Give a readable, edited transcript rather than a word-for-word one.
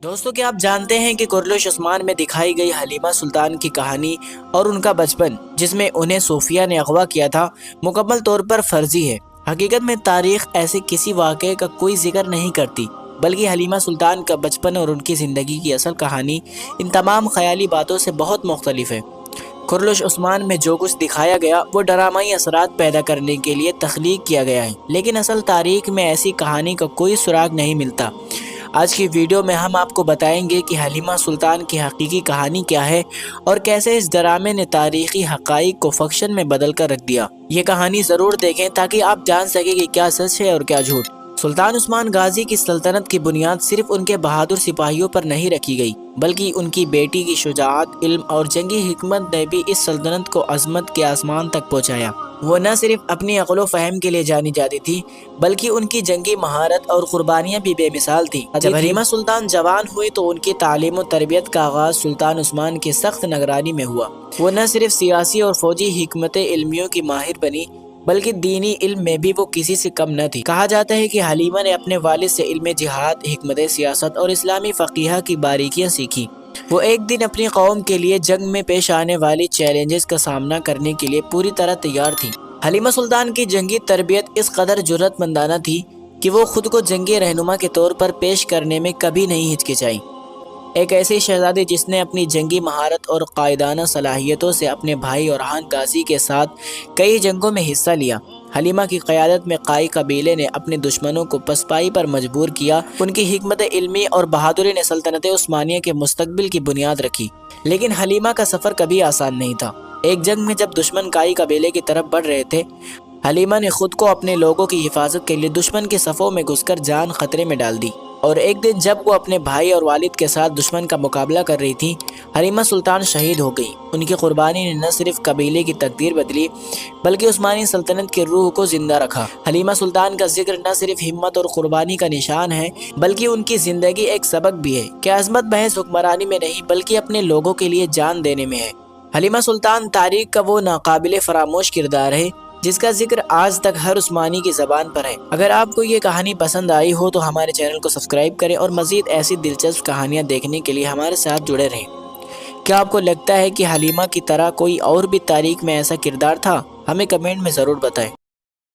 دوستوں، کیا آپ جانتے ہیں کہ کرلش عثمان میں دکھائی گئی حلیمہ سلطان کی کہانی اور ان کا بچپن جس میں انہیں صوفیہ نے اغوا کیا تھا مکمل طور پر فرضی ہے۔ حقیقت میں تاریخ ایسے کسی واقعے کا کوئی ذکر نہیں کرتی، بلکہ حلیمہ سلطان کا بچپن اور ان کی زندگی کی اصل کہانی ان تمام خیالی باتوں سے بہت مختلف ہے۔ کرلش عثمان میں جو کچھ دکھایا گیا وہ ڈرامائی اثرات پیدا کرنے کے لیے تخلیق کیا گیا ہے، لیکن اصل تاریخ میں ایسی کہانی کا کوئی سراغ نہیں ملتا۔ آج کی ویڈیو میں ہم آپ کو بتائیں گے کہ حلیمہ سلطان کی حقیقی کہانی کیا ہے اور کیسے اس ڈرامے نے تاریخی حقائق کو فکشن میں بدل کر رکھ دیا۔ یہ کہانی ضرور دیکھیں تاکہ آپ جان سکیں کہ کیا سچ ہے اور کیا جھوٹ۔ سلطان عثمان غازی کی سلطنت کی بنیاد صرف ان کے بہادر سپاہیوں پر نہیں رکھی گئی، بلکہ ان کی بیٹی کی شجاعت، علم اور جنگی حکمت نے بھی اس سلطنت کو عظمت کے آسمان تک پہنچایا۔ وہ نہ صرف اپنی عقل و فہم کے لیے جانی جاتی تھی، بلکہ ان کی جنگی مہارت اور قربانیاں بھی بے مثال تھیں۔ جب حلیمہ سلطان جوان ہوئی تو ان کی تعلیم و تربیت کا آغاز سلطان عثمان کی سخت نگرانی میں ہوا۔ وہ نہ صرف سیاسی اور فوجی حکمت علمیوں کی ماہر بنی، بلکہ دینی علم میں بھی وہ کسی سے کم نہ تھی۔ کہا جاتا ہے کہ حلیمہ نے اپنے والد سے علم جہاد، حکمت سیاست اور اسلامی فقہ کی باریکیاں سیکھی۔ وہ ایک دن اپنی قوم کے لیے جنگ میں پیش آنے والی چیلنجز کا سامنا کرنے کے لیے پوری طرح تیار تھی۔ حلیمہ سلطان کی جنگی تربیت اس قدر جرأت مندانہ تھی کہ وہ خود کو جنگی رہنما کے طور پر پیش کرنے میں کبھی نہیں ہچکچائی۔ ایک ایسی شہزادی جس نے اپنی جنگی مہارت اور قائدانہ صلاحیتوں سے اپنے بھائی اورحان غازی کے ساتھ کئی جنگوں میں حصہ لیا۔ حلیمہ کی قیادت میں قائی قبیلے نے اپنے دشمنوں کو پسپائی پر مجبور کیا۔ ان کی حکمت علمی اور بہادری نے سلطنت عثمانیہ کے مستقبل کی بنیاد رکھی۔ لیکن حلیمہ کا سفر کبھی آسان نہیں تھا۔ ایک جنگ میں جب دشمن قائی قبیلے کی طرف بڑھ رہے تھے، حلیمہ نے خود کو اپنے لوگوں کی حفاظت کے لیے دشمن کے صفوں میں گھس کر جان خطرے میں ڈال دی۔ اور ایک دن جب وہ اپنے بھائی اور والد کے ساتھ دشمن کا مقابلہ کر رہی تھی، حلیمہ سلطان شہید ہو گئی۔ ان کی قربانی نے نہ صرف قبیلے کی تقدیر بدلی، بلکہ عثمانی سلطنت کی روح کو زندہ رکھا۔ حلیمہ سلطان کا ذکر نہ صرف ہمت اور قربانی کا نشان ہے، بلکہ ان کی زندگی ایک سبق بھی ہے کہ عظمت محض حکمرانی میں نہیں بلکہ اپنے لوگوں کے لیے جان دینے میں ہے۔ حلیمہ سلطان تاریخ کا وہ ناقابل فراموش کردار ہے جس کا ذکر آج تک ہر عثمانی کی زبان پر ہے۔ اگر آپ کو یہ کہانی پسند آئی ہو تو ہمارے چینل کو سبسکرائب کریں اور مزید ایسی دلچسپ کہانیاں دیکھنے کے لیے ہمارے ساتھ جڑے رہیں۔ کیا آپ کو لگتا ہے کہ حلیمہ کی طرح کوئی اور بھی تاریخ میں ایسا کردار تھا؟ ہمیں کمنٹ میں ضرور بتائیں۔